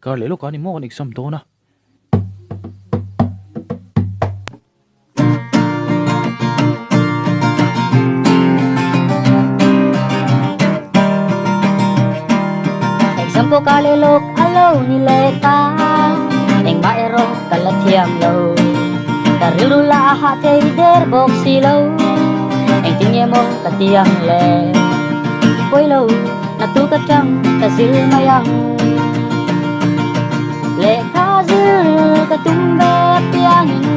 Kar lelo ka ni mo kan exam to na. Exam ko kalilok alaw ni leta eng maero kalatiam low karilula hate der bok silaw eng tingye mo katiang le koilaw natukatang kasil mayang le kazil katumbe piangin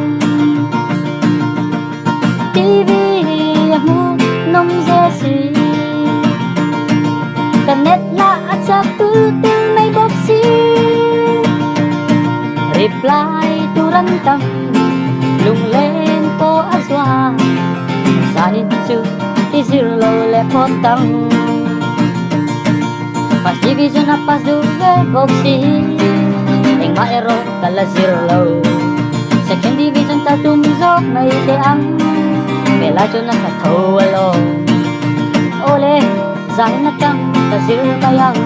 TV mu nom zesi kanet la at sa tutul may boksi reply turantang lunglen ko aswa sanit su isirlo le potang pas division na pas duwe boksi eng maero kala zirlo second division ta tumzok may teang melajo na katawalo ole zang na kang kasir mayang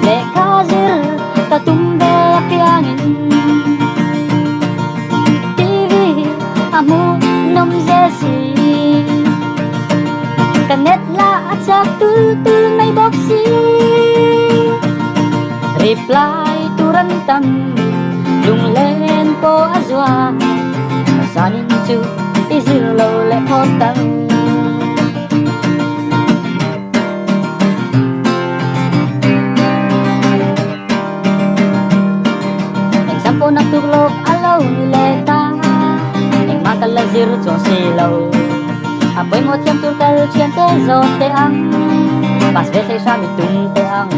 le kazir katumbe piangin TV amu nom zesi kanet la at sa tutul may boksi reply turantang lunglen ko azwa sanin chu isirlo le potang po nagtuglok alaw nileta eng makalazir chong silaw apoy mo tiyang turkal tiyang tezo teang pas vete siya mitung teang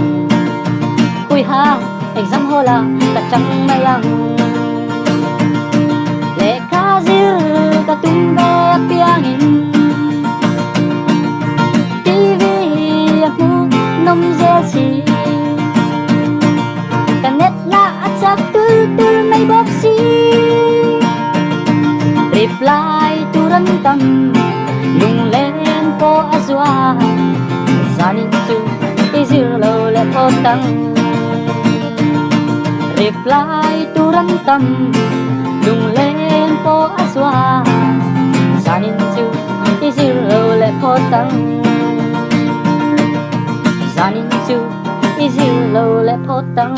kuy ha exam hola kachang mayang le kazir katumbe piangin TV aku nom zesi kanet la at sa tutul may boksi reply turantang lunglen ko aswa sanin su isirlo le potang reply turantang lunglen ko aswa sanin su isirlo le potang sanin su isirlo le potang